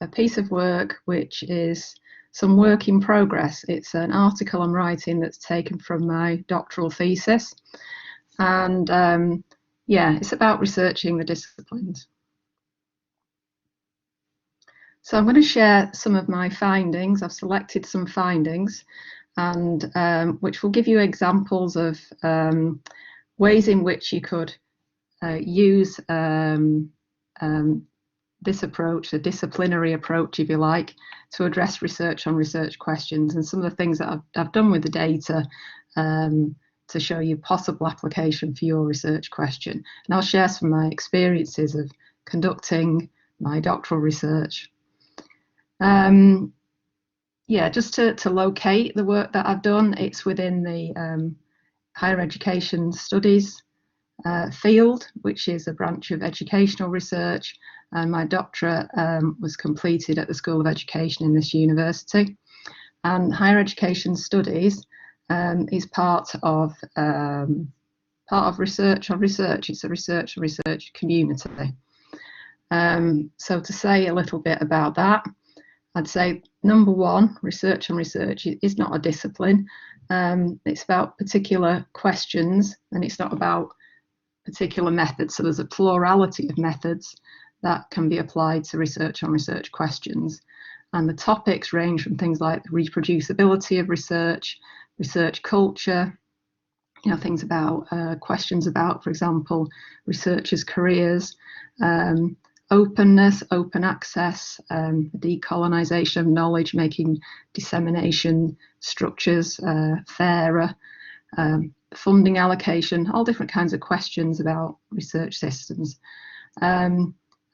a piece of work which is some work in progress. It's an article I'm writing that's taken from my doctoral thesis, and yeah, it's about researching the disciplines. So I'm going to share some of my findings. I've selected some findings, and which will give you examples of ways in which you could use this approach, a disciplinary approach, if you like, to address research on research questions, and some of the things that I've done with the data to show you possible application for your research question. And I'll share some of my experiences of conducting my doctoral research. Yeah, just to locate the work that I've done, it's within the higher education studies field, which is a branch of educational research, and my doctorate was completed at the School of Education in this university. And higher education studies is part of research on research. It's a research on research community. So to say a little bit about that, I'd say number one, research on research is not a discipline. It's about particular questions, and it's not about particular methods. So there's a plurality of methods that can be applied to research on research questions. And the topics range from things like reproducibility of research, research culture, you know, things about questions about, for example, researchers' careers, openness, open access, decolonization of knowledge, making dissemination structures fairer, funding allocation, all different kinds of questions about research systems.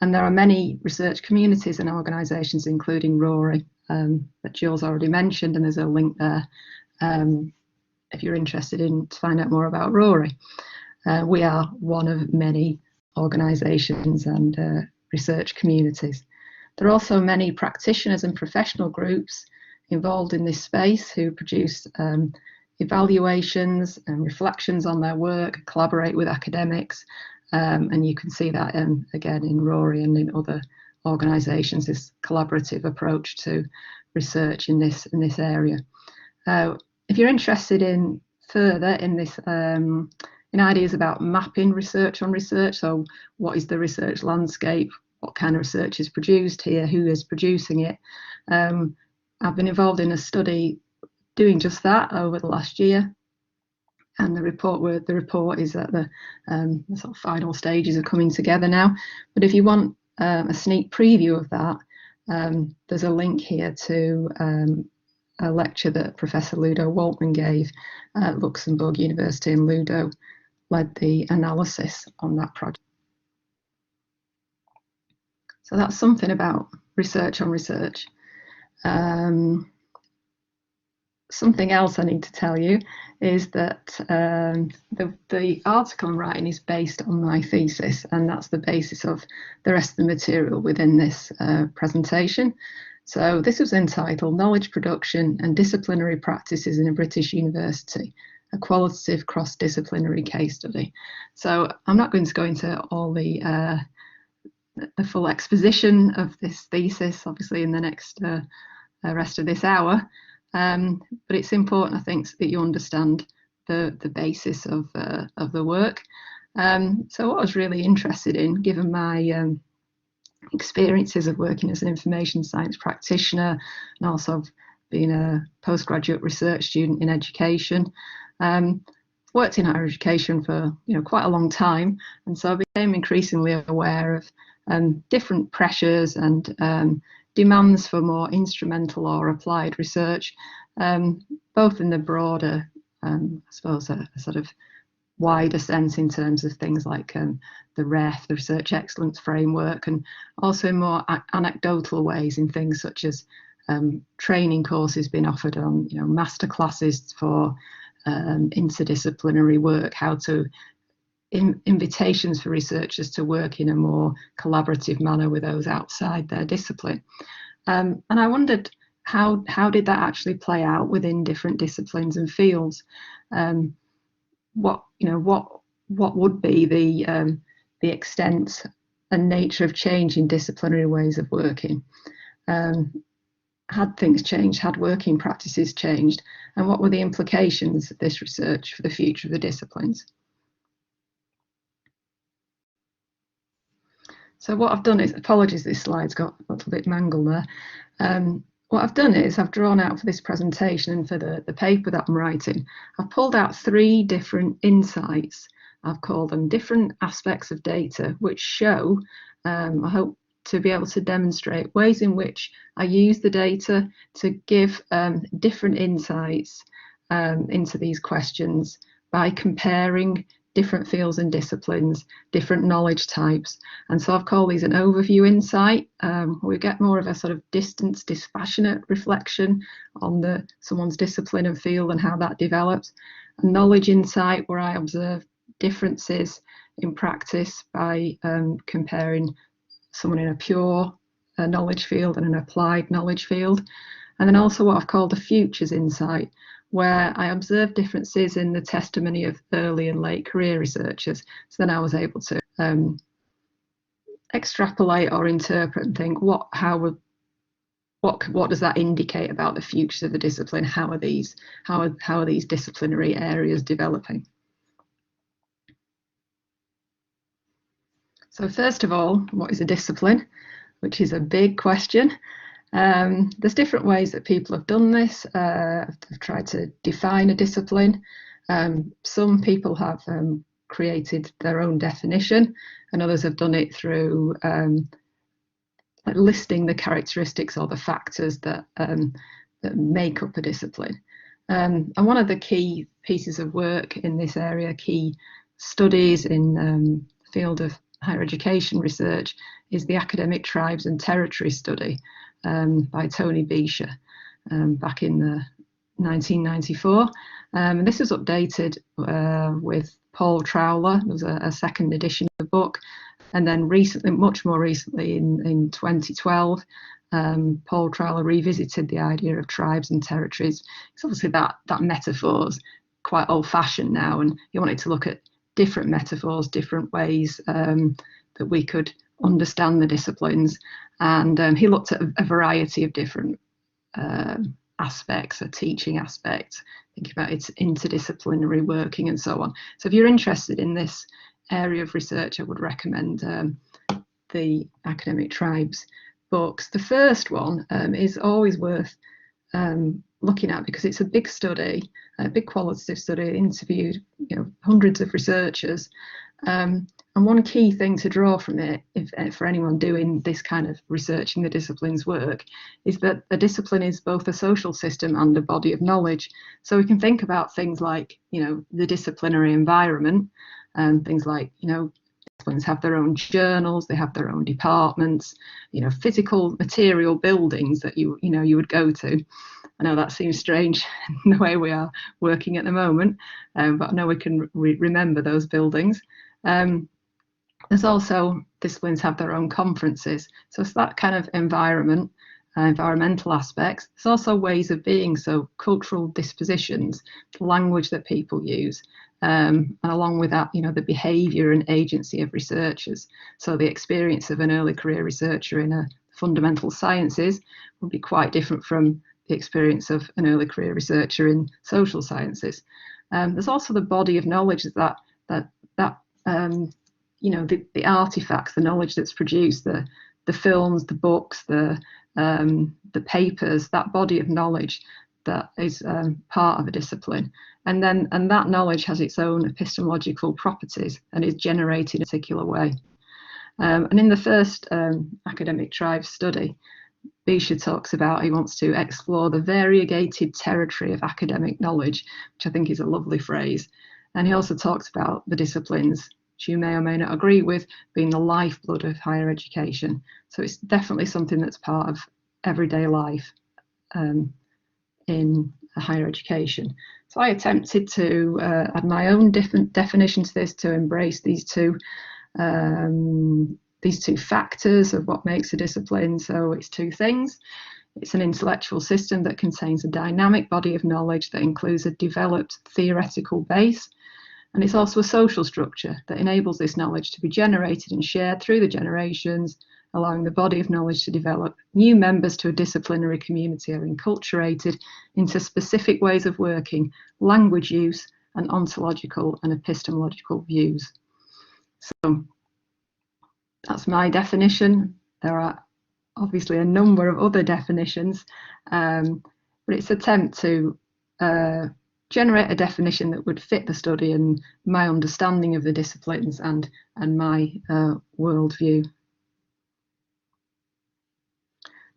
And there are many research communities and organisations, including RORI, that Jill's already mentioned, and there's a link there if you're interested in to find out more about RORI. We are one of many organisations and research communities. There are also many practitioners and professional groups involved in this space who produce evaluations and reflections on their work, collaborate with academics, and you can see that again in RORI and in other organisations, this collaborative approach to research in this area. If you're interested in further in this, in ideas about mapping research on research, so what is the research landscape, what kind of research is produced here, who is producing it, I've been involved in a study doing just that over the last year, and the report is at the sort of final stages of coming together now. But if you want a sneak preview of that, there's a link here to a lecture that Professor Ludo Waltman gave at Luxembourg University, and Ludo led the analysis on that project. So that's something about research on research. Something else I need to tell you is that the article I'm writing is based on my thesis, and that's the basis of the rest of the material within this presentation. So this was entitled Knowledge Production and Disciplinary Practices in a British University, a qualitative cross-disciplinary case study. So I'm not going to go into all the full exposition of this thesis, obviously, in the next rest of this hour. But it's important, I think, that you understand the basis of the work. So what I was really interested in, given my experiences of working as an information science practitioner and also being a postgraduate research student in education, worked in higher education for quite a long time, and so I became increasingly aware of different pressures and demands for more instrumental or applied research, both in the broader, I suppose, a sort of wider sense in terms of things like the REF, the Research Excellence Framework, and also in more anecdotal ways in things such as training courses being offered on, master classes for interdisciplinary work, how to invitations for researchers to work in a more collaborative manner with those outside their discipline. And I wondered how did that actually play out within different disciplines and fields? What would be the extent and nature of change in disciplinary ways of working. Had things changed? Had working practices changed? And what were the implications of this research for the future of the disciplines? So what I've done is, apologies, this slide's got a little bit mangled there. What I've done is I've drawn out for this presentation and for the paper that I'm writing, I've pulled out 3 different insights. I've called them different aspects of data which show, I hope to be able to demonstrate ways in which I use the data to give different insights into these questions by comparing different fields and disciplines, different knowledge types. And so I've called these an overview insight. We get more of a sort of distance, dispassionate reflection on someone's discipline and field and how that develops. A knowledge insight, where I observe differences in practice by comparing someone in a pure knowledge field and an applied knowledge field. And then also what I've called a futures insight, where I observed differences in the testimony of early and late career researchers. So then I was able to extrapolate or interpret and think, what does that indicate about the futures of the discipline? How are these disciplinary areas developing? So first of all, what is a discipline? Which is a big question. There's different ways that people have done this. I've tried to define a discipline. Some people have created their own definition, and others have done it through listing the characteristics or the factors that make up a discipline. And one of the key pieces of work in this area, key studies in the field of higher education research, is the Academic Tribes and Territory study by Tony Becher back in 1994. And this was updated with Paul Trowler. There was a second edition of the book. And then recently, much more recently, in 2012, Paul Trowler revisited the idea of tribes and territories. Because obviously that metaphor is quite old-fashioned now, and he wanted to look at different metaphors, different ways that we could understand the disciplines. And he looked at a variety of different aspects, a teaching aspect, thinking about its interdisciplinary working and so on. So if you're interested in this area of research, I would recommend the Academic Tribes books. The first one is always worth looking at because it's a big study, a big qualitative study. It interviewed hundreds of researchers. And one key thing to draw from it, for anyone doing this kind of research in the disciplines work, is that a discipline is both a social system and a body of knowledge. So we can think about things like, the disciplinary environment, and things like, disciplines have their own journals, they have their own departments, physical material buildings that you would go to. I know that seems strange in the way we are working at the moment, but I know we can remember those buildings. There's also, disciplines have their own conferences. So it's that kind of environmental aspects. There's also ways of being, so cultural dispositions, language that people use. And along with that, the behaviour and agency of researchers. So the experience of an early career researcher in fundamental sciences would be quite different from the experience of an early career researcher in social sciences. There's also the body of knowledge that the artifacts, the knowledge that's produced, the films, the books, the papers, that body of knowledge that is part of a discipline. And that knowledge has its own epistemological properties and is generated in a particular way. And in the first Academic Tribes study, Becher talks about he wants to explore the variegated territory of academic knowledge, which I think is a lovely phrase. And he also talks about the disciplines, which you may or may not agree with, being the lifeblood of higher education. So it's definitely something that's part of everyday life in higher education. So I attempted to add my own different definition to this, to embrace these two factors of what makes a discipline. So it's two things. It's an intellectual system that contains a dynamic body of knowledge that includes a developed theoretical base. And it's also a social structure that enables this knowledge to be generated and shared through the generations, allowing the body of knowledge to develop. New members to a disciplinary community are enculturated into specific ways of working, language use, and ontological and epistemological views. So that's my definition. There are obviously a number of other definitions, but it's an attempt to generate a definition that would fit the study and my understanding of the disciplines and my worldview.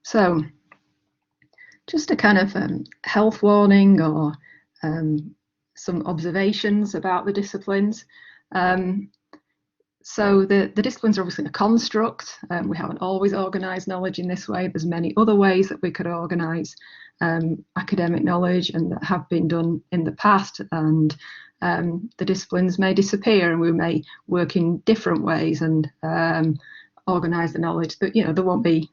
So just a kind of health warning or some observations about the disciplines. So the disciplines are obviously a construct. We haven't always organised knowledge in this way. There's many other ways that we could organise academic knowledge and that have been done in the past, and the disciplines may disappear and we may work in different ways and organise the knowledge. That, you know, there won't be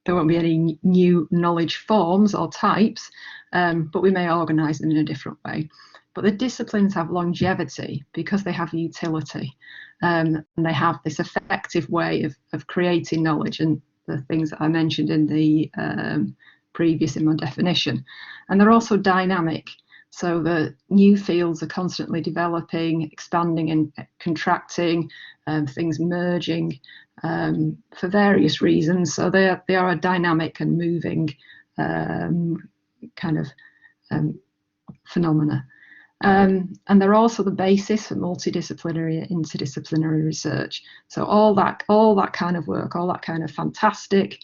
any new knowledge forms or types, but we may organise them in a different way. But the disciplines have longevity because they have utility, and they have this effective way of creating knowledge, and the things that I mentioned in the previous in my definition. And they're also dynamic, so the new fields are constantly developing, expanding and contracting, things merging for various reasons. So they are a dynamic and moving kind of phenomena. And they're also the basis for multidisciplinary and interdisciplinary research. So all that kind of work, all that kind of fantastic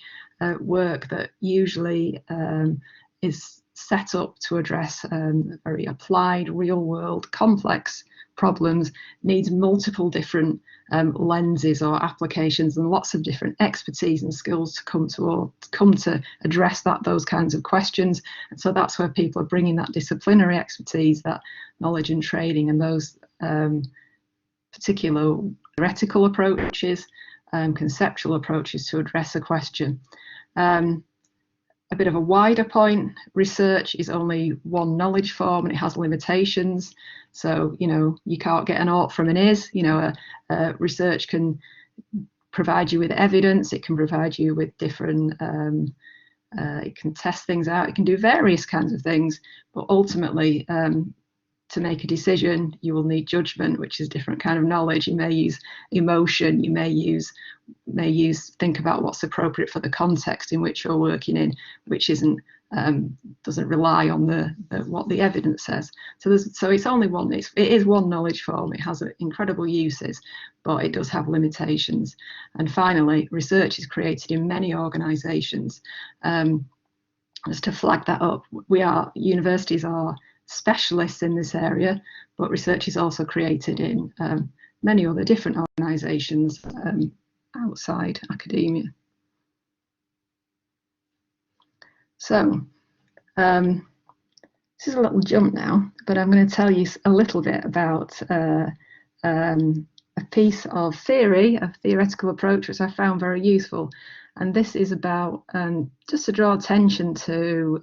work that usually is set up to address very applied, real-world, complex problems, needs multiple different lenses or applications and lots of different expertise and skills to come to address those kinds of questions. And so that's where people are bringing that disciplinary expertise, that knowledge and training, and those particular theoretical approaches, conceptual approaches to address a question. A bit of a wider point, research is only one knowledge form and it has limitations. So, you know, you can't get an ought from an is. You know, research can provide you with evidence, it can provide you with different, it can test things out, it can do various kinds of things, but ultimately, to make a decision, you will need judgment, which is a different kind of knowledge. You may use emotion, you may use think about what's appropriate for the context in which you're working in, which isn't doesn't rely on what the evidence says. So it's only one. It is one knowledge form. It has incredible uses, but it does have limitations. And finally, research is created in many organisations. Just to flag that up, universities are specialists in this area, but research is also created in many other different organisations outside academia. So this is a little jump now, but I'm going to tell you a little bit about a piece of theory, a theoretical approach, which I found very useful. And this is about just to draw attention to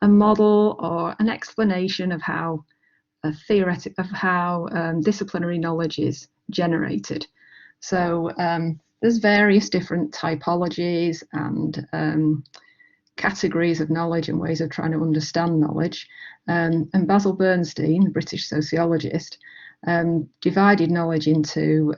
a model or an explanation of how disciplinary knowledge is generated. So there's various different typologies and categories of knowledge and ways of trying to understand knowledge. And Basil Bernstein, the British sociologist, divided knowledge into,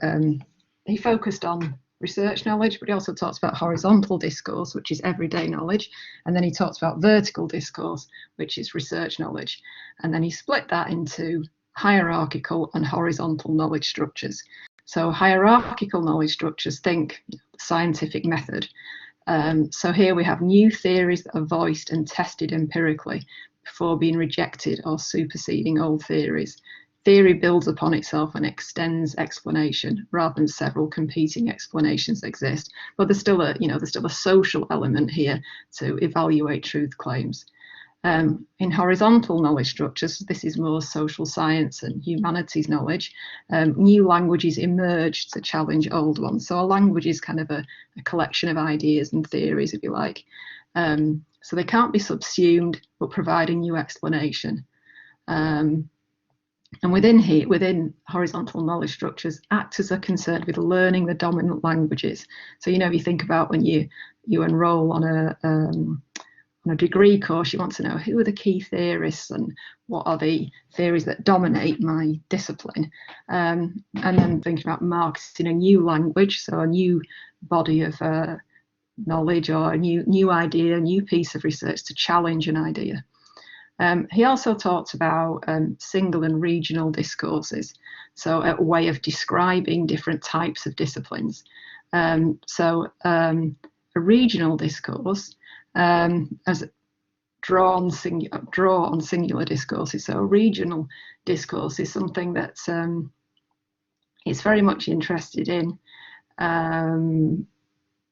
he focused on research knowledge, but he also talks about horizontal discourse, which is everyday knowledge, and then he talks about vertical discourse, which is research knowledge, and then he split that into hierarchical and horizontal knowledge structures. So hierarchical knowledge structures, think scientific method. So here we have new theories that are voiced and tested empirically before being rejected or superseding old theories. Theory builds upon itself and extends explanation rather than several competing explanations exist. But there's still a social element here to evaluate truth claims. In horizontal knowledge structures, this is more social science and humanities knowledge. New languages emerge to challenge old ones. So a language is kind of a collection of ideas and theories, if you like. So they can't be subsumed, but provide a new explanation. And within horizontal knowledge structures, actors are concerned with learning the dominant languages. So, you know, you think about when you enroll on a degree course, you want to know who are the key theorists and what are the theories that dominate my discipline. And then thinking about marketing a new language, so a new body of knowledge or a new idea, a new piece of research to challenge an idea. He also talked about single and regional discourses, so a way of describing different types of disciplines. So a regional discourse as draw on singular discourses. So a regional discourse is something that it's very much interested in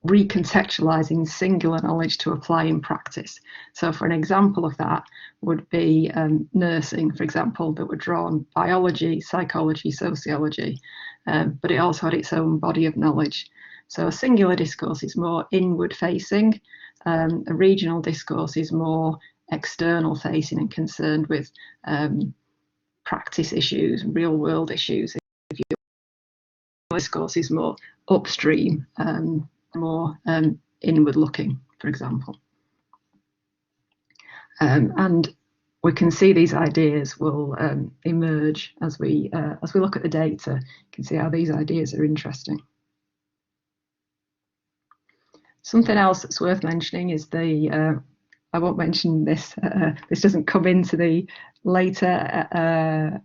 recontextualizing singular knowledge to apply in practice. So for an example of that would be nursing, for example, that would draw on biology, psychology, sociology, but it also had its own body of knowledge. So a singular discourse is more inward facing, a regional discourse is more external facing and concerned with practice issues, real world issues. If your discourse is more upstream, more inward looking, for example. And we can see these ideas will emerge as we look at the data. You can see how these ideas are interesting. Something else that's worth mentioning is the I won't mention this. This doesn't come into the later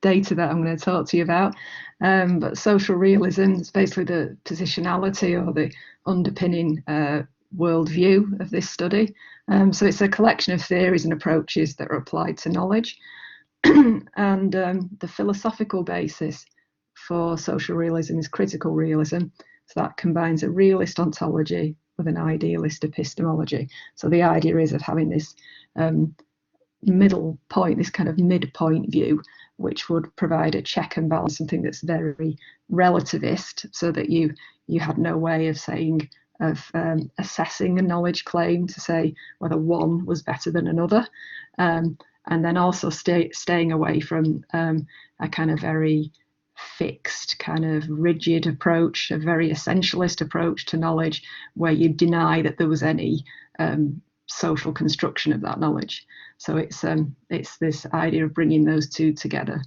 data that I'm going to talk to you about, but social realism is basically the positionality or the underpinning worldview of this study. So it's a collection of theories and approaches that are applied to knowledge, and the philosophical basis for social realism is critical realism. So that combines a realist ontology with an idealist epistemology. So the idea is of having this middle point, this kind of midpoint view, which would provide a check and balance, something that's very relativist, so that you had no way of saying, of assessing a knowledge claim to say whether one was better than another, and then also staying away from a kind of very fixed, kind of rigid approach, a very essentialist approach to knowledge, where you deny that there was any social construction of that knowledge. So it's this idea of bringing those two together.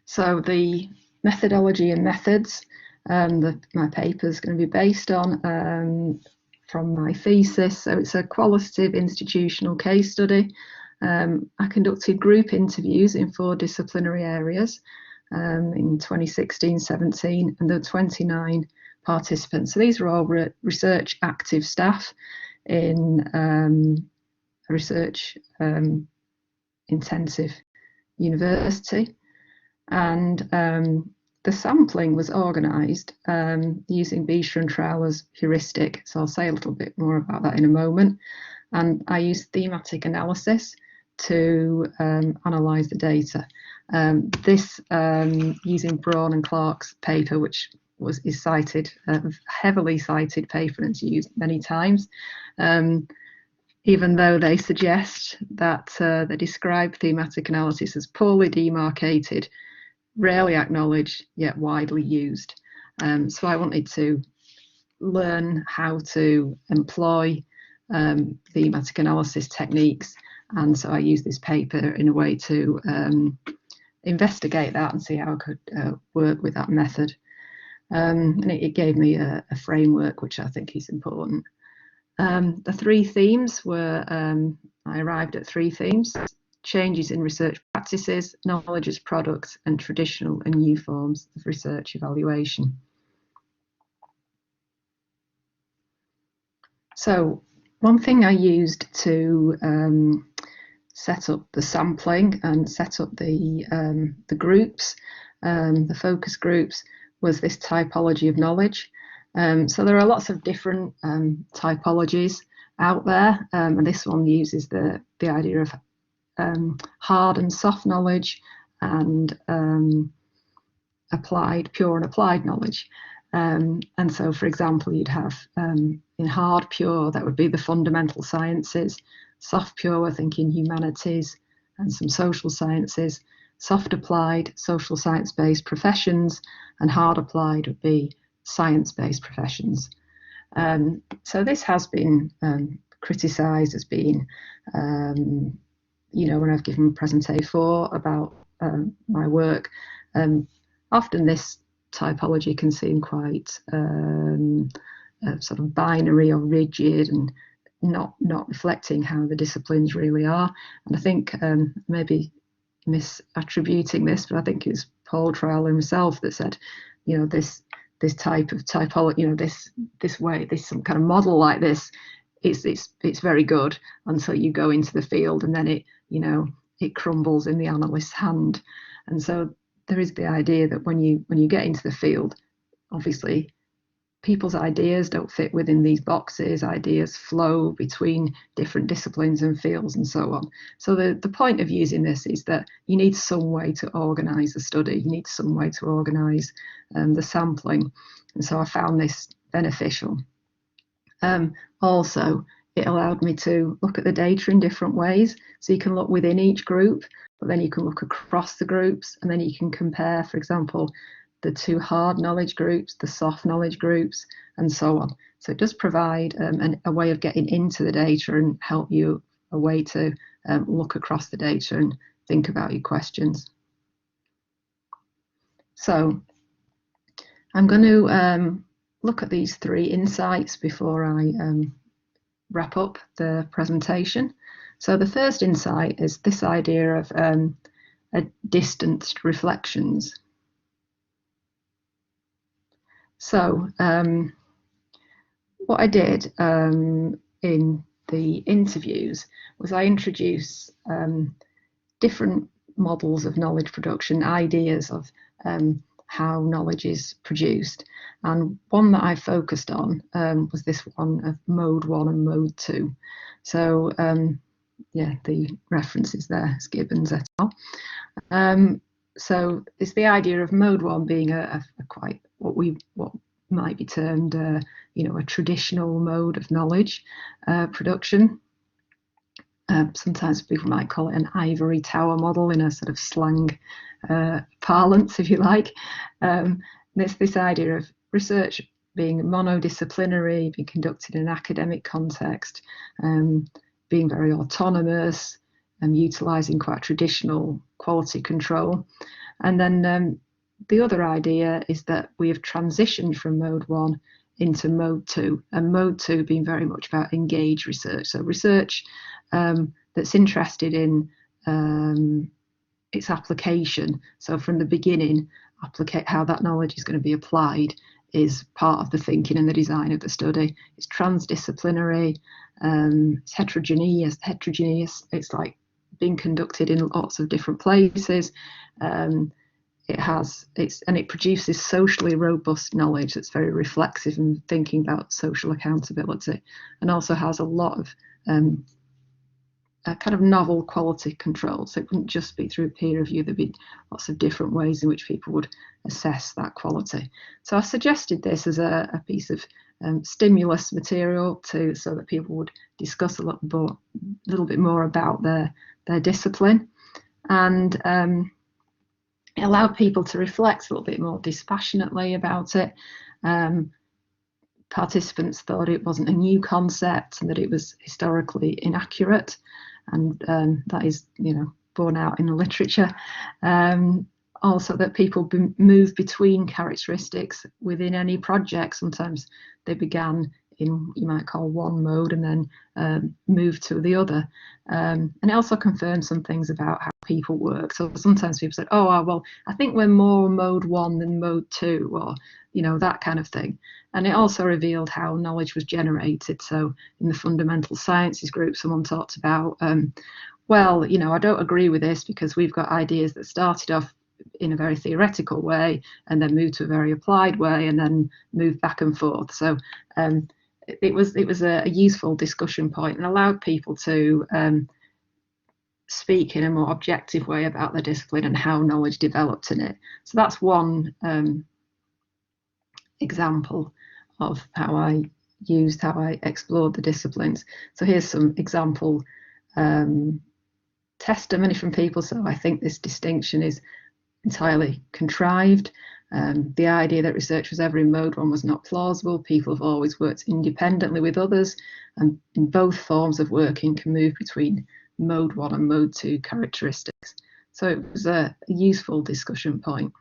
So the methodology and methods my paper is going to be based on from my thesis. So it's a qualitative institutional case study. I conducted group interviews in 4 disciplinary areas in 2016-17, and there were 29 participants. So these are all research active staff in a research intensive university, and the sampling was organised using Becher and Trowler's heuristic. So I'll say a little bit more about that in a moment. And I used thematic analysis to analyse the data. This using Braun and Clark's paper, which is cited, heavily cited paper, and it's used many times, even though they suggest that they describe thematic analysis as poorly demarcated, rarely acknowledged, yet widely used. So I wanted to learn how to employ thematic analysis techniques, and so I used this paper in a way to investigate that and see how I could work with that method. And it gave me a framework, which I think is important. The 3 themes were, I arrived at 3 themes: changes in research practices, knowledge as products, and traditional and new forms of research evaluation. So one thing I used to set up the sampling and set up the groups, the focus groups, was this typology of knowledge. So there are lots of different typologies out there, and this one uses the idea of hard and soft knowledge and pure and applied knowledge. And so, for example, you'd have in hard pure, that would be the fundamental sciences, soft pure, we're thinking humanities and some social sciences, soft applied, social science-based professions, and hard applied would be science-based professions. So this has been criticised as being, when I've given a presentation before about my work, often this typology can seem quite sort of binary or rigid and not reflecting how the disciplines really are. And I think maybe misattributing this, but I think it was Paul Trowler himself that said, this type of typology, this way, this some kind of model like this, it's very good until you go into the field, and then it crumbles in the analyst's hand. And so there is the idea that when you get into the field, obviously people's ideas don't fit within these boxes. Ideas flow between different disciplines and fields and so on. So the point of using this is that you need some way to organise the study. You need some way to organise the sampling. And so I found this beneficial. Also, it allowed me to look at the data in different ways. So you can look within each group, but then you can look across the groups, and then you can compare, for example, the two hard knowledge groups, the soft knowledge groups, and so on. So it does provide a way of getting into the data and help you a way to look across the data and think about your questions. So I'm going to look at these 3 insights before I wrap up the presentation. So the first insight is this idea of distanced reflections. So what I did in the interviews was I introduced different models of knowledge production, ideas of how knowledge is produced. And one that I focused on was this one of mode 1 and mode 2. So the references there, Gibbons et al. So it's the idea of mode 1 being a quite what might be termed a traditional mode of knowledge production. Sometimes people might call it an ivory tower model in a sort of slang parlance, if you like. There's this idea of research being monodisciplinary, being conducted in an academic context, being very autonomous, and utilising quite traditional quality control. And then the other idea is that we have transitioned from mode 1 into mode 2, and mode 2 being very much about engaged research. So research that's interested in its application. So from the beginning, how that knowledge is going to be applied is part of the thinking and the design of the study. It's transdisciplinary, it's heterogeneous. It's like being conducted in lots of different places. It produces socially robust knowledge that's very reflexive and thinking about social accountability, and also has a lot of kind of novel quality control. So it wouldn't just be through peer review. There'd be lots of different ways in which people would assess that quality. So I suggested this as a piece of stimulus material so that people would discuss a little bit more about their discipline, and it allowed people to reflect a little bit more dispassionately about it. Participants thought it wasn't a new concept and that it was historically inaccurate, and that is, borne out in the literature. Also, that people move between characteristics within any project. Sometimes they began in, you might call, one mode and then move to the other. And it also confirmed some things about how people work. So sometimes people said, oh, well, I think we're more mode 1 than mode 2, or, that kind of thing. And it also revealed how knowledge was generated. So in the fundamental sciences group, someone talked about, well, I don't agree with this because we've got ideas that started off in a very theoretical way and then moved to a very applied way and then moved back and forth. So it was a useful discussion point and allowed people to speak in a more objective way about their discipline and how knowledge developed in it. So that's one example of how I explored the disciplines. So here's some example testimony from people. So I think this distinction is entirely contrived. The idea that research was ever in mode 1 was not plausible. People have always worked independently with others, and in both forms of working can move between mode 1 and mode 2 characteristics. So it was a useful discussion point.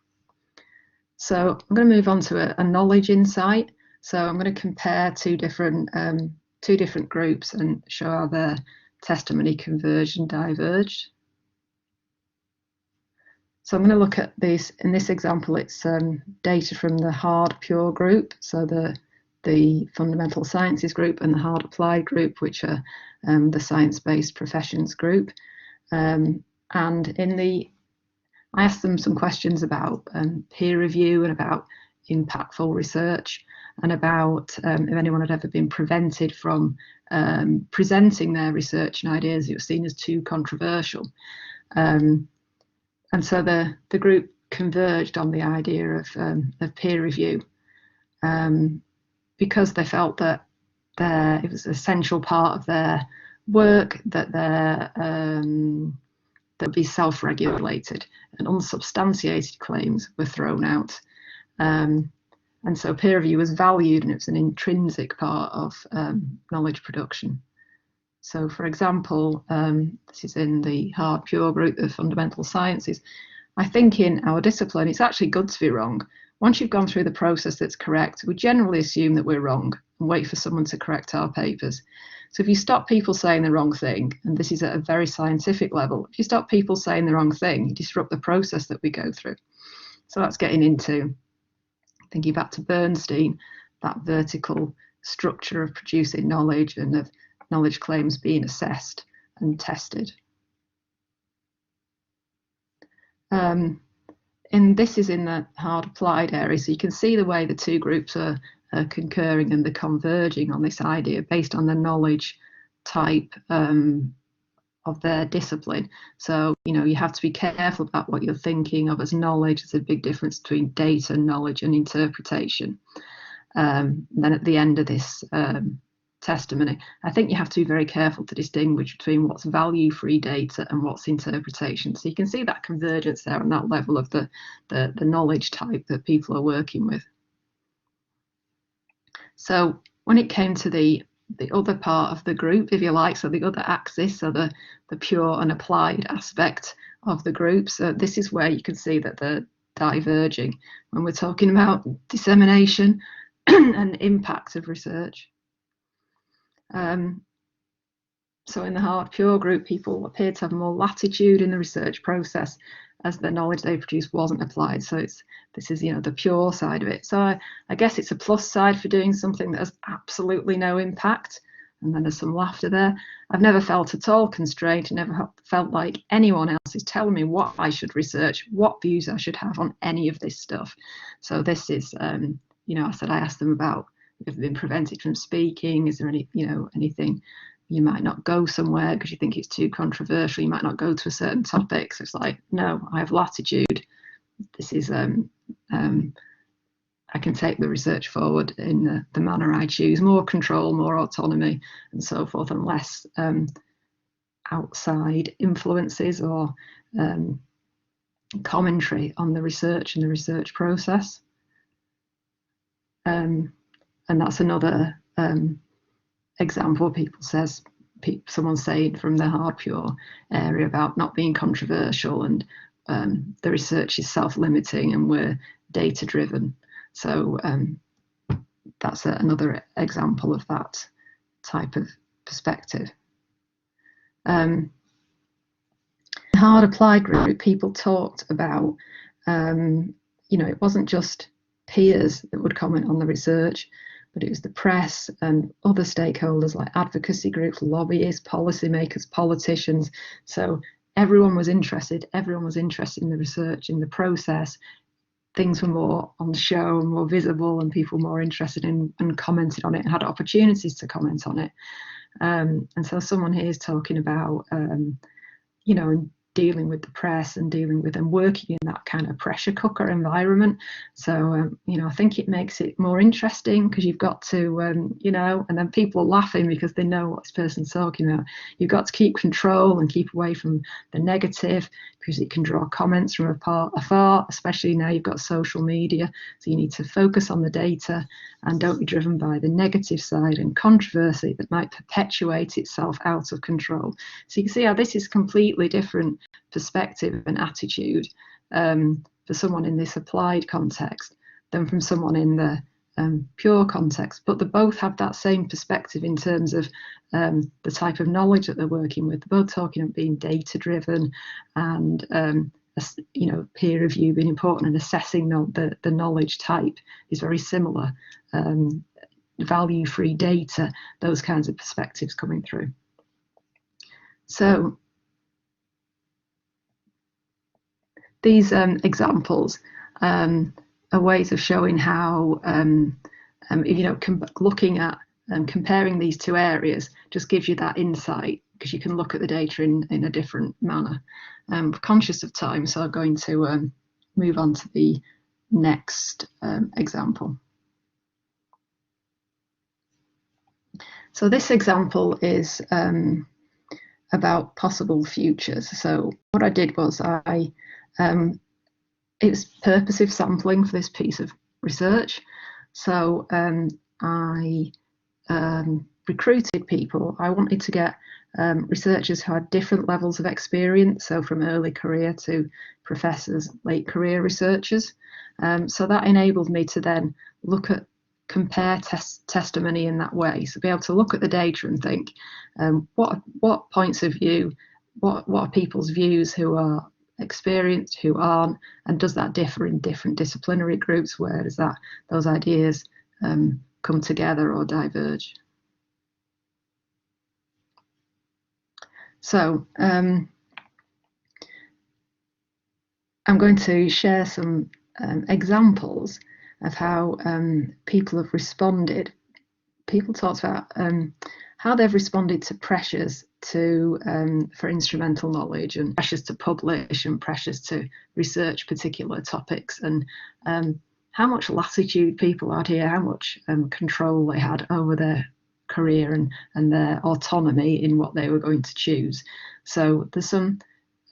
So I'm going to move on to a knowledge insight. So I'm going to compare two different groups and show how their testimony converged and diverged. So I'm going to look at this. In this example, it's data from the hard pure group, so the fundamental sciences group, and the hard applied group, which are the science-based professions group. And I asked them some questions about peer review and about impactful research, and about if anyone had ever been prevented from presenting their research and ideas that were seen as too controversial. And so the group converged on the idea of peer review because they felt that it was an essential part of their work, that would be self-regulated, and unsubstantiated claims were thrown out. And so peer review was valued, and it was an intrinsic part of knowledge production. So, for example, this is in the hard pure group of fundamental sciences. I think in our discipline, it's actually good to be wrong. Once you've gone through the process that's correct, we generally assume that we're wrong and wait for someone to correct our papers. So if you stop people saying the wrong thing, and this is at a very scientific level, if you stop people saying the wrong thing, you disrupt the process that we go through. So that's getting into, thinking back to Bernstein, that vertical structure of producing knowledge and of knowledge claims being assessed and tested. And this is in the hard applied area, so you can see the way the two groups are concurring and they're converging on this idea based on the knowledge type of their discipline. So, you have to be careful about what you're thinking of as knowledge. There's a big difference between data, knowledge, and interpretation. Then at the end of this testimony, I think you have to be very careful to distinguish between what's value-free data and what's interpretation. So you can see that convergence there on that level of the knowledge type that people are working with. So when it came to the other part of the group, if you like, so the other axis, so the pure and applied aspect of the group, so this is where you can see that they're diverging when we're talking about dissemination and impact of research. So in the hard pure group, people appeared to have more latitude in the research process as the knowledge they produced wasn't applied. So this is the pure side of it. So I guess it's a plus side for doing something that has absolutely no impact. And then there's some laughter there. I've never felt at all constrained, never felt like anyone else is telling me what I should research, what views I should have on any of this stuff. So this is, I asked them about if they've been prevented from speaking. Is there any, anything you might not go somewhere because you think it's too controversial? You might not go to a certain topic. So it's like, no, I have latitude. This is, I can take the research forward in the manner I choose, more control, more autonomy, and so forth, and less outside influences or commentary on the research and the research process. And that's another example. Someone saying from the hard pure area about not being controversial, and the research is self-limiting and we're data-driven. So that's another example of that type of perspective. In the hard applied group, people talked about, it wasn't just peers that would comment on the research, but it was the press and other stakeholders like advocacy groups, lobbyists, policymakers, politicians. So everyone was interested in the research, in the process. Things were more on show and more visible, and people more interested in and commented on it and had opportunities to comment on it. And so someone here is talking about, in dealing with the press and dealing with and working in that kind of pressure cooker environment. So, I think it makes it more interesting because you've got to, and then people are laughing because they know what this person's talking about. You've got to keep control and keep away from the negative because it can draw comments from afar, especially now you've got social media. So you need to focus on the data and don't be driven by the negative side and controversy that might perpetuate itself out of control. So you can see how this is completely different perspective and attitude for someone in this applied context than from someone in the pure context, but they both have that same perspective in terms of the type of knowledge that they're working with. They're both talking about being data driven and peer review being important, and assessing the knowledge type is very similar. Value-free data, those kinds of perspectives coming through. So these examples are ways of showing how, looking at and comparing these two areas just gives you that insight, because you can look at the data in a different manner. Conscious of time, so I'm going to move on to the next example. So this example is about possible futures. So what I did was it was purposive sampling for this piece of research. So I recruited people. I wanted to get researchers who had different levels of experience, so from early career to professors, late career researchers. So that enabled me to then compare testimony in that way. So be able to look at the data and think, what points of view, what are people's views who are experienced, who aren't, and does that differ in different disciplinary groups? Where does those ideas come together or diverge? So I'm going to share some examples of how people have responded. People talked about how they've responded to pressures for instrumental knowledge, and pressures to publish, and pressures to research particular topics, and how much latitude people had here, how much control they had over their career and their autonomy in what they were going to choose. So there's some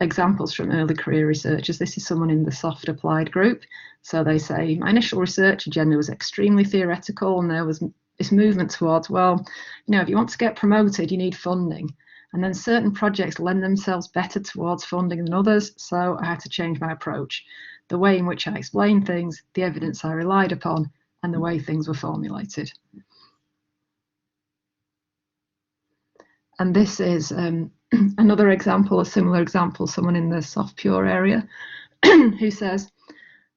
examples from early career researchers. This is someone in the soft applied group. So they say, my initial research agenda was extremely theoretical, and there was this movement towards, well, if you want to get promoted, you need funding. And then certain projects lend themselves better towards funding than others. So I had to change my approach, the way in which I explained things, the evidence I relied upon, and the way things were formulated. And this is another example, a similar example, someone in the soft pure area who says,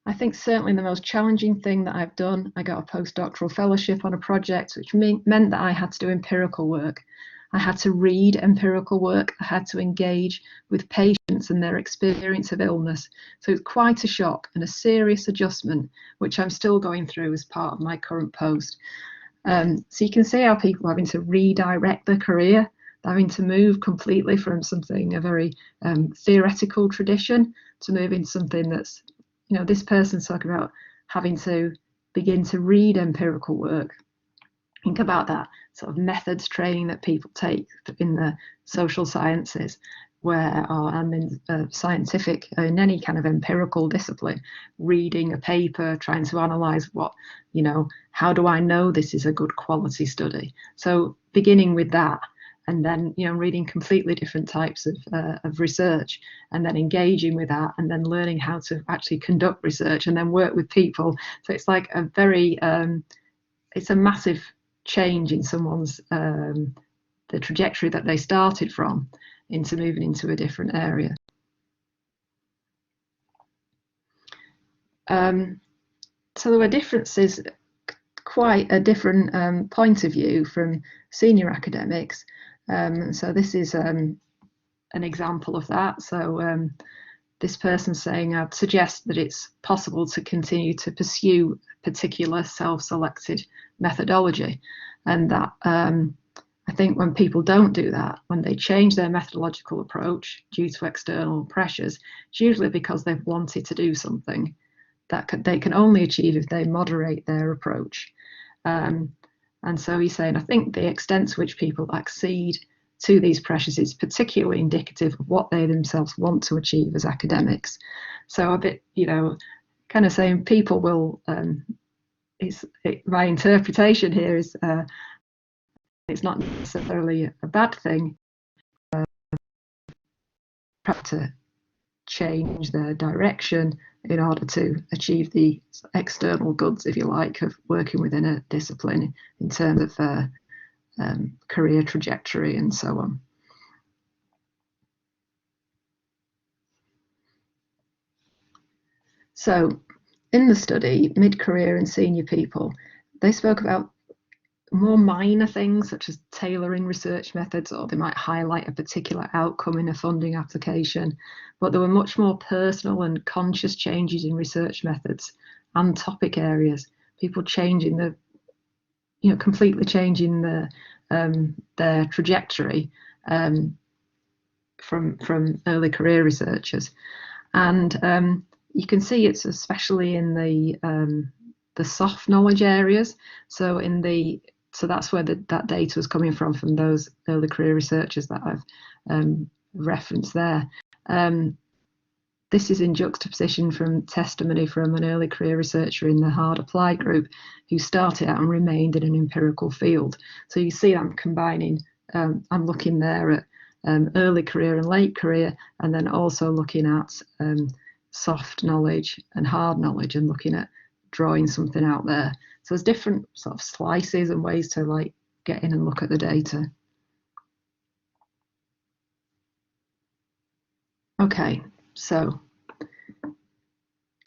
I think certainly the most challenging thing that I've done, I got a postdoctoral fellowship on a project which meant that I had to do empirical work. I had to read empirical work. I had to engage with patients and their experience of illness. So it's quite a shock and a serious adjustment, which I'm still going through as part of my current post. So you can see how people are having to redirect their career, having to move completely from something, a very theoretical tradition, to move into something that's, this person's talking about having to begin to read empirical work. Think about that sort of methods training that people take in the social sciences, and in scientific, in any kind of empirical discipline, reading a paper, trying to analyze how do I know this is a good quality study? So beginning with that, and then reading completely different types of research, and then engaging with that, and then learning how to actually conduct research and then work with people. So it's like a very it's a massive change in someone's the trajectory that they started from into moving into a different area. So there were differences, quite a different point of view from senior academics. So this is an example of that. So this person saying, I'd suggest that it's possible to continue to pursue particular self-selected methodology, and that I think when people don't do that, when they change their methodological approach due to external pressures, it's usually because they've wanted to do something that they can only achieve if they moderate their approach. And so he's saying, I think the extent to which people accede to these pressures is particularly indicative of what they themselves want to achieve as academics. So a bit, kind of saying people will, my interpretation here is it's not necessarily a bad thing to change their direction in order to achieve the external goods, if you like, of working within a discipline in terms of career trajectory and so on. So in the study, mid-career and senior people, they spoke about more minor things such as tailoring research methods, or they might highlight a particular outcome in a funding application, but there were much more personal and conscious changes in research methods and topic areas, people changing completely changing their trajectory from early career researchers. And you can see it's especially in the soft knowledge areas. So that's where that data was coming from those early career researchers that I've referenced there. This is in juxtaposition from testimony from an early career researcher in the hard applied group who started out and remained in an empirical field. So you see I'm combining, I'm looking there at early career and late career, and then also looking at soft knowledge and hard knowledge and looking at drawing something out there. So there's different sort of slices and ways to get in and look at the data. Okay, so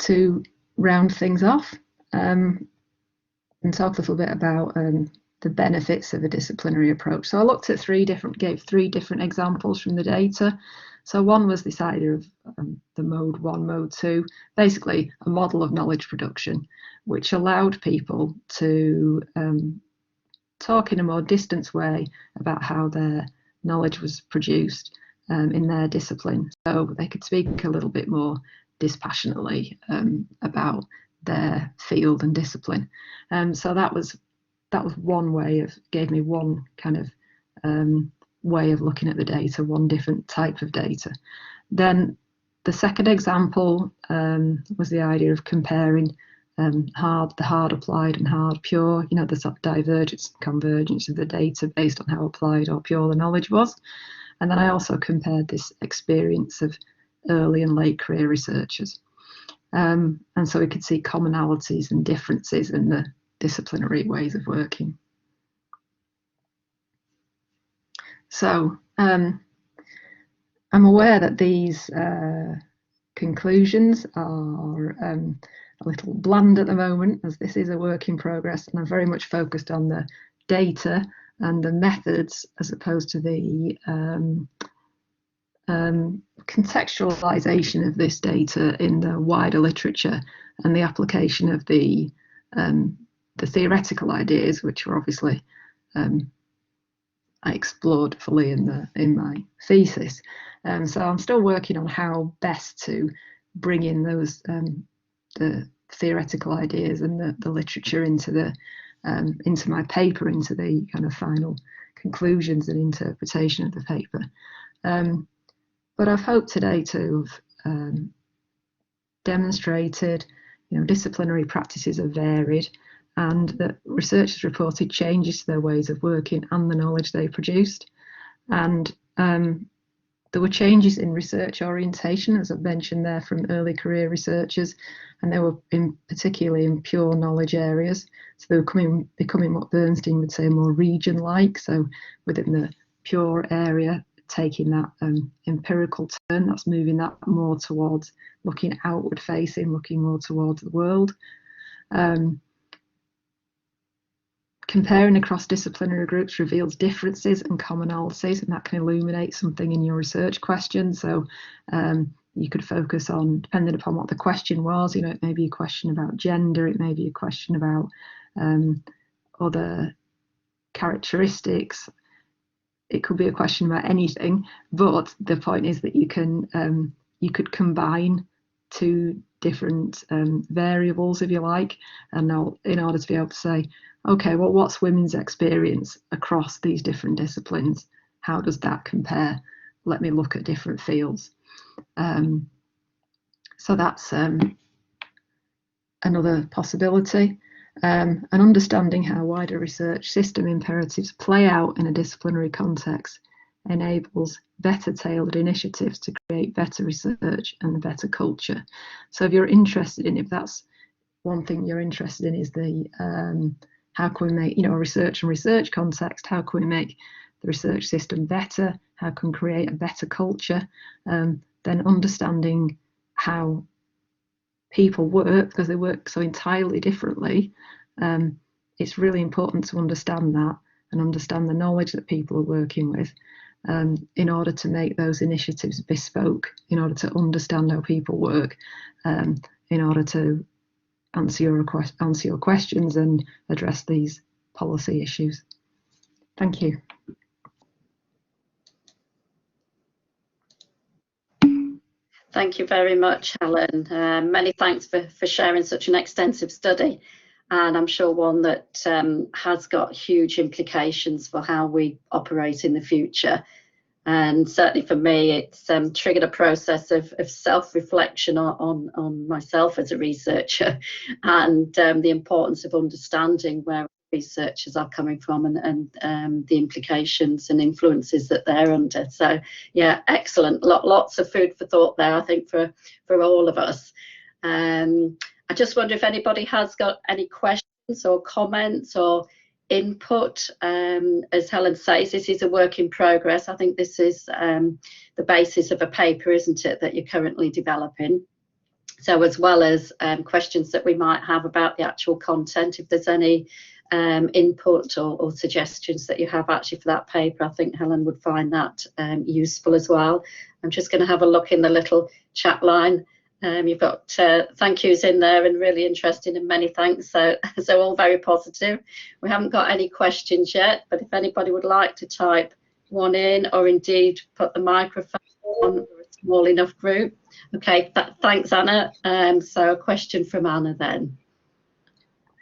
to round things off and talk a little bit about the benefits of a disciplinary approach. So I looked at gave three different examples from the data. So one was this idea of the mode 1, mode 2, basically a model of knowledge production, which allowed people to talk in a more distant way about how their knowledge was produced in their discipline. So they could speak a little bit more dispassionately about their field and discipline. So that was one way gave me one kind of way of looking at the data, one different type of data. Then the second example was the idea of comparing the hard applied and hard pure, the sort of divergence and convergence of the data based on how applied or pure the knowledge was. And then I also compared this experience of early and late career researchers. And so we could see commonalities and differences in the disciplinary ways of working. So I'm aware that these conclusions are a little bland at the moment, as this is a work in progress, and I'm very much focused on the data and the methods as opposed to the contextualization of this data in the wider literature and the application of the theoretical ideas, which were obviously I explored fully in my thesis. So I'm still working on how best to bring in those the theoretical ideas and the literature into my paper, into the kind of final conclusions and interpretation of the paper. But I've hoped today to have demonstrated, disciplinary practices are varied, and that researchers reported changes to their ways of working and the knowledge they produced. And there were changes in research orientation, as I've mentioned there, from early career researchers, and they were particularly in pure knowledge areas. So they were becoming what Bernstein would say more region-like, so within the pure area, taking that empirical turn, that's moving that more towards looking outward facing, looking more towards the world. Comparing across disciplinary groups reveals differences and commonalities, and that can illuminate something in your research question. So you could focus on, depending upon what the question was, it may be a question about gender, it may be a question about other characteristics, it could be a question about anything, but the point is that you could combine two different variables, if you like, and now in order to be able to say, okay, well, what's women's experience across these different disciplines? How does that compare? Let me look at different fields. So that's another possibility. And understanding how wider research system imperatives play out in a disciplinary context enables better tailored initiatives to create better research and a better culture. So if you're interested in, if that's one thing you're interested in, is the how can we make, a research and research context, how can we make the research system better, how can we create a better culture, then understanding how people work, because they work so entirely differently, it's really important to understand that and understand the knowledge that people are working with, in order to make those initiatives bespoke, in order to understand how people work, in order to answer your questions and address these policy issues. Thank you. Thank you very much, Helen. Many thanks for sharing such an extensive study, and I'm sure one that has got huge implications for how we operate in the future. And certainly for me, it's triggered a process of self-reflection on myself as a researcher, and the importance of understanding where researchers are coming from and the implications and influences that they're under. So yeah, excellent. Lots of food for thought there, I think, for all of us. I just wonder if anybody has got any questions or comments or input. As Helen says, this is a work in progress. I think this is the basis of a paper, isn't it, that you're currently developing. So as well as questions that we might have about the actual content, if there's any input or suggestions that you have actually for that paper, I think Helen would find that useful as well. I'm just going to have a look in the little chat line. You've got thank yous in there and really interesting, and many thanks. So all very positive. We haven't got any questions yet, but if anybody would like to type one in, or indeed put the microphone on for a small enough group. Okay, thanks, Anna. So a question from Anna then.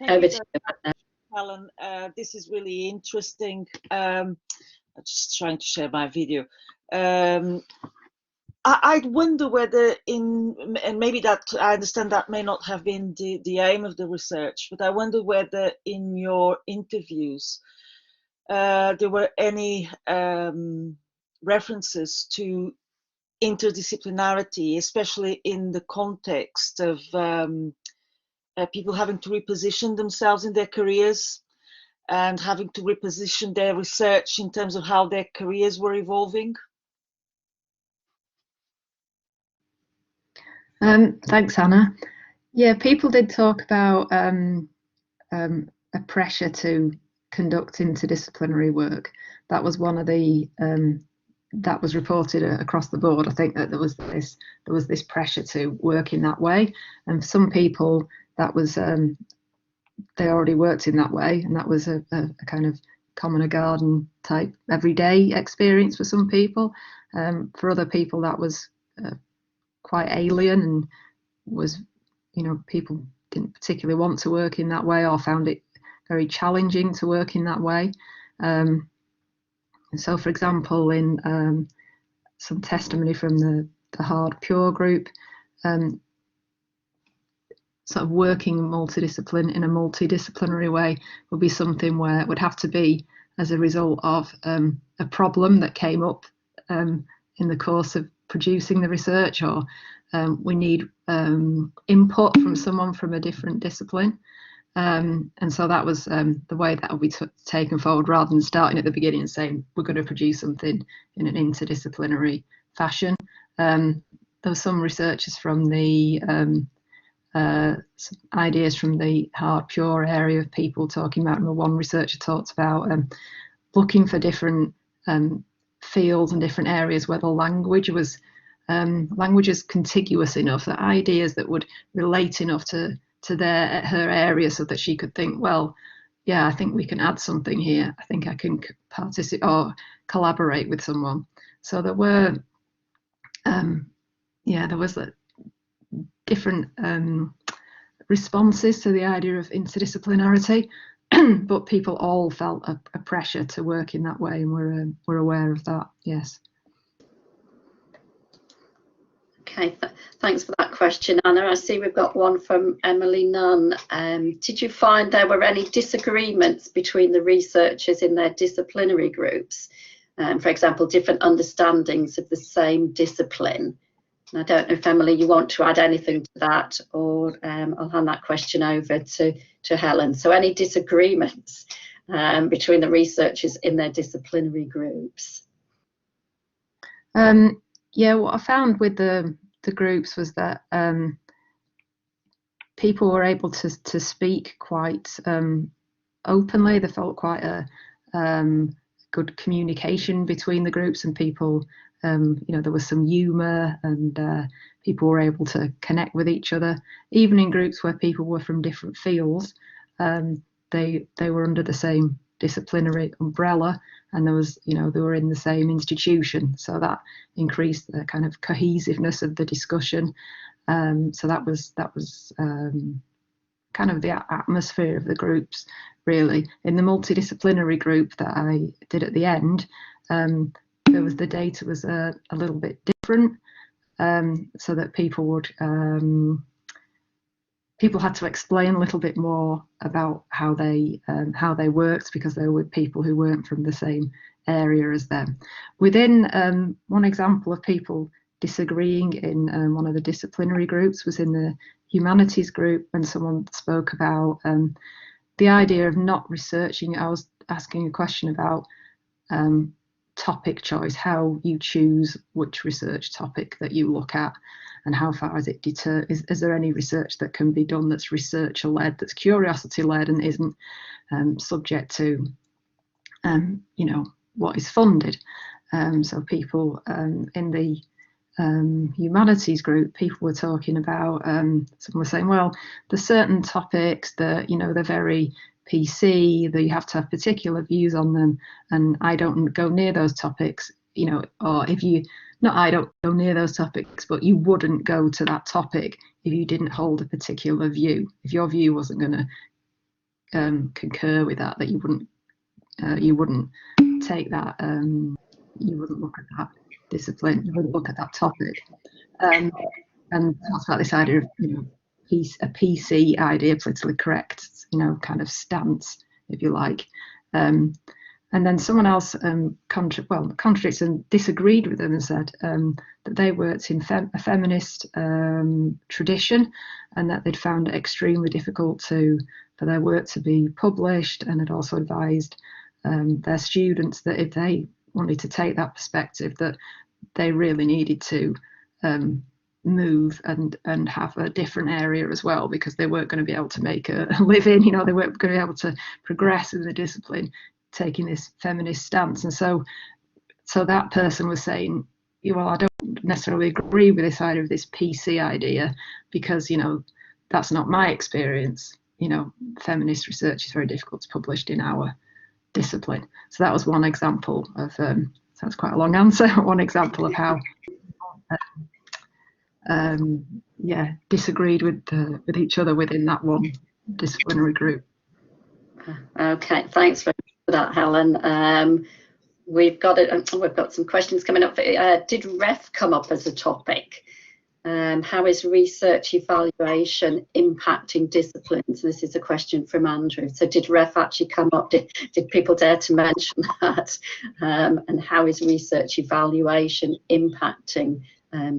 Over to you, Anna. Helen, this is really interesting. I'm just trying to share my video. I wonder whether and maybe that, I understand that may not have been the aim of the research, but I wonder whether in your interviews there were any references to interdisciplinarity, especially in the context of people having to reposition themselves in their careers and having to reposition their research in terms of how their careers were evolving. Thanks, Hannah. Yeah, people did talk about a pressure to conduct interdisciplinary work. That was one of the that was reported across the board. I think that there was this pressure to work in that way, and for some people that was they already worked in that way, and that was a kind of common a garden type everyday experience for some people. For other people that was quite alien, and was, people didn't particularly want to work in that way or found it very challenging to work in that way. So, for example, in some testimony from the hard pure group, sort of working in a multidisciplinary way would be something where it would have to be as a result of a problem that came up in the course of producing the research, or we need input from someone from a different discipline. And so that was the way that would be taken forward, rather than starting at the beginning and saying we're going to produce something in an interdisciplinary fashion. There were some researchers from the some ideas from the hard pure area of people talking about, and one researcher talked about looking for different fields and different areas where the language was contiguous enough, that ideas that would relate enough to her area, so that she could think, well, yeah, I think we can add something here. I think I can participate or collaborate with someone. So there were, yeah, there was different responses to the idea of interdisciplinarity, but people all felt a pressure to work in that way, and we're aware of that. Yes. Okay, thanks for that question, Anna. I see we've got one from Emily Nunn. Did you find there were any disagreements between the researchers in their disciplinary groups? For example, different understandings of the same discipline? And I don't know if, Emily, you want to add anything to that, or I'll hand that question over to Helen. So any disagreements between the researchers in their disciplinary groups? Yeah, what I found with the groups was that people were able to speak quite openly. They felt quite a good communication between the groups, and people, you know, there was some humour, and people were able to connect with each other. Even in groups where people were from different fields, they were under the same disciplinary umbrella, and there was, you know, they were in the same institution, so that increased the kind of cohesiveness of the discussion. So that was kind of the atmosphere of the groups, really. In the multidisciplinary group that I did at the end, there was, the data was a little bit different, so that people would people had to explain a little bit more about how they worked, because they were with people who weren't from the same area as them. Within one example of people disagreeing in one of the disciplinary groups was in the humanities group, when someone spoke about the idea of not researching. I was asking a question about topic choice, how you choose which research topic that you look at, and how far is it is there any research that can be done that's researcher led, that's curiosity led, and isn't subject to you know, what is funded. So people in the humanities group, people were talking about, some were saying, well, there's certain topics that, you know, they're very PC, that you have to have particular views on them, and I don't go near those topics, you know, or if you, not I don't go near those topics, but you wouldn't go to that topic if you didn't hold a particular view. If your view wasn't going to concur with that, that you wouldn't take that, you wouldn't look at that discipline, you wouldn't look at that topic. And talks about this idea of, you know, a PC idea, politically correct, you know, kind of stance, if you like. And then someone else contradicts and disagreed with them, and said that they worked in a feminist tradition, and that they'd found it extremely difficult for their work to be published, and had also advised their students that if they wanted to take that perspective, that they really needed to move and have a different area as well, because they weren't going to be able to make a living, you know, they weren't going to be able to progress in the discipline taking this feminist stance. And so that person was saying, well, I don't necessarily agree with this idea of this PC idea, because, you know, that's not my experience. You know, feminist research is very difficult to publish in our discipline. So that was one example of, sounds quite a long answer, one example of how yeah, disagreed with each other within that one disciplinary group. Okay, thanks for that, Helen. We've got some questions coming up. Did REF come up as a topic? How is research evaluation impacting disciplines? This is a question from Andrew. So did REF actually come up? Did people dare to mention that? And how is research evaluation impacting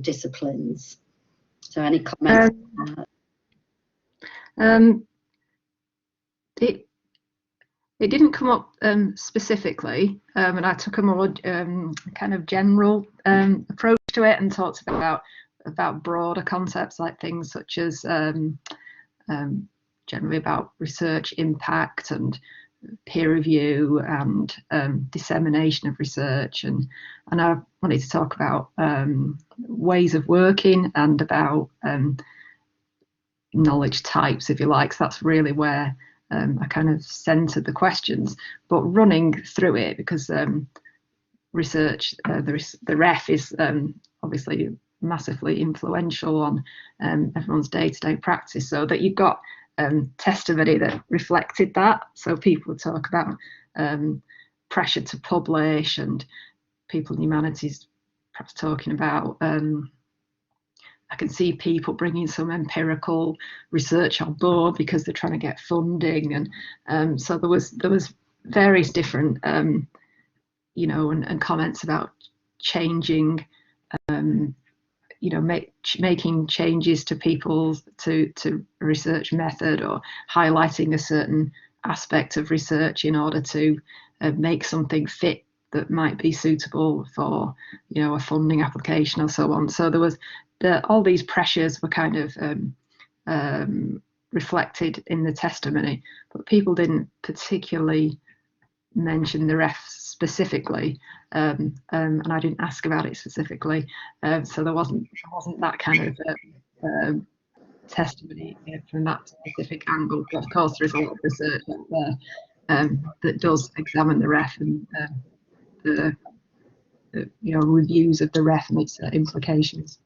disciplines? So any comments on that? It didn't come up specifically, and I took a more kind of general approach to it, and talked about broader concepts, like things such as generally about research impact and peer review and dissemination of research, and I wanted to talk about ways of working and about knowledge types, if you like. So that's really where I kind of centered the questions, but running through it, because research, the ref is obviously massively influential on everyone's day-to-day practice, so that you've got testimony that reflected that. So people talk about pressure to publish, and people in humanities perhaps talking about I can see people bringing some empirical research on board because they're trying to get funding, and so there was various different you know, and comments about changing, you know, making changes to people's to research method, or highlighting a certain aspect of research in order to make something fit that might be suitable for, you know, a funding application or so on. So there was all these pressures were kind of reflected in the testimony, but people didn't particularly mention the ref specifically, and I didn't ask about it specifically, so there wasn't that kind of testimony from that specific angle. But of course, there is a lot of research out there that does examine the ref and the you know, reviews of the ref and its implications.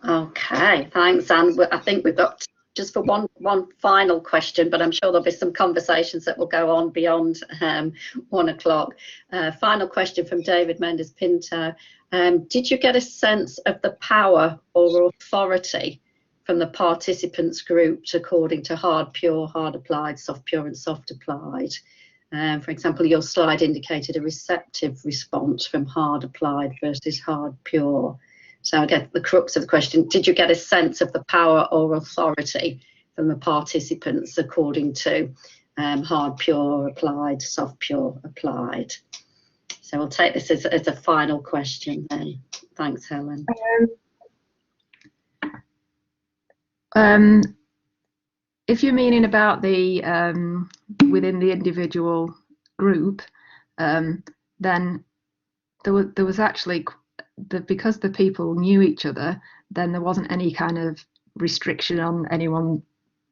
Okay, thanks, Anne. I think we've got just for one final question, but I'm sure there'll be some conversations that will go on beyond 1 o'clock. Final question from David Mendes Pinto. Did you get a sense of the power or authority from the participants grouped according to hard pure, hard applied, soft pure and soft applied? For example, your slide indicated a receptive response from hard applied versus hard pure. So I get the crux of the question: did you get a sense of the power or authority from the participants according to hard pure applied, soft pure applied? So we'll take this as a final question then. Thanks, Helen. If you're meaning about the within the individual group, then there was actually because the people knew each other, then there wasn't any kind of restriction on anyone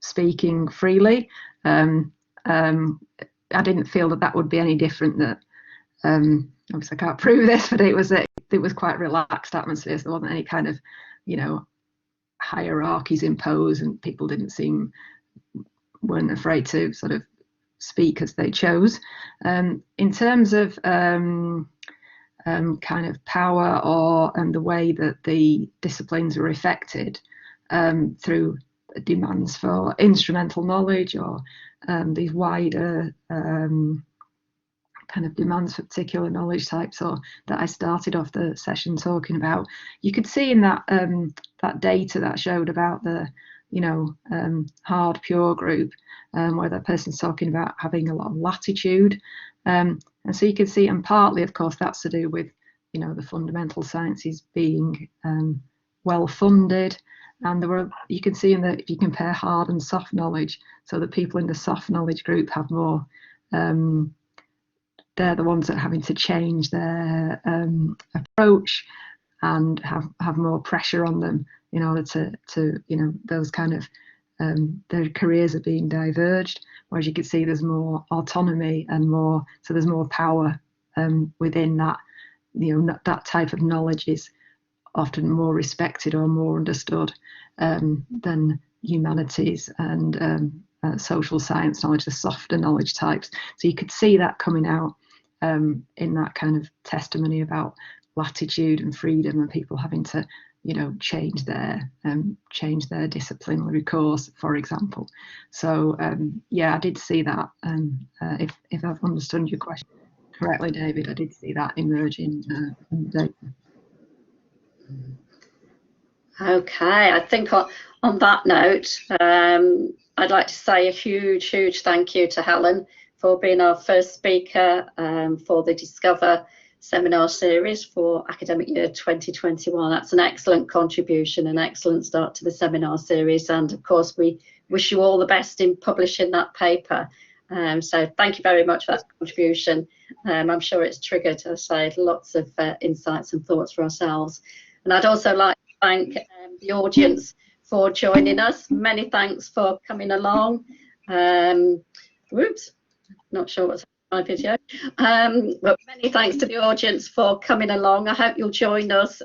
speaking freely. I didn't feel that would be any different. That obviously I can't prove this, but it was quite relaxed atmosphere. So there wasn't any kind of, you know, hierarchies imposed, and people weren't afraid to sort of speak as they chose. In terms of kind of power and the way that the disciplines are affected through demands for instrumental knowledge, or these wider kind of demands for particular knowledge types, or that I started off the session talking about, you could see in that that data that showed about the, you know, hard pure group, where that person's talking about having a lot of latitude, and so you can see, and partly of course that's to do with, you know, the fundamental sciences being well funded, and you can see in that if you compare hard and soft knowledge, so the people in the soft knowledge group have more, they're the ones that are having to change their approach and have more pressure on them in order to you know, those kind of their careers are being diverged, whereas you can see there's more autonomy and more, so there's more power within that, you know, that type of knowledge is often more respected or more understood than humanities and social science knowledge, the softer knowledge types. So you could see that coming out in that kind of testimony about latitude and freedom, and people having to, you know, change their disciplinary course, for example. So yeah, I did see that. If I've understood your question correctly, David, I did see that emerge in the data. Okay, I think on that note, I'd like to say a huge thank you to Helen for being our first speaker for the dIScover seminar series for academic year 2021. That's an excellent contribution, an excellent start to the seminar series, and of course we wish you all the best in publishing that paper. So thank you very much for that contribution. I'm sure it's triggered, as I say, lots of insights and thoughts for ourselves. And I'd also like to thank the audience for joining us. Many thanks for coming along. Whoops, not sure what's my video. But many thanks to the audience for coming along. I hope you'll join us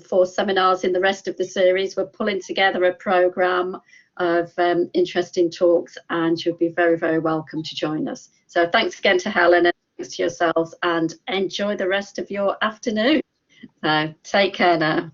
for seminars in the rest of the series. We're pulling together a programme of interesting talks, and you'll be very, very welcome to join us. So thanks again to Helen, and thanks to yourselves, and enjoy the rest of your afternoon. So take care now.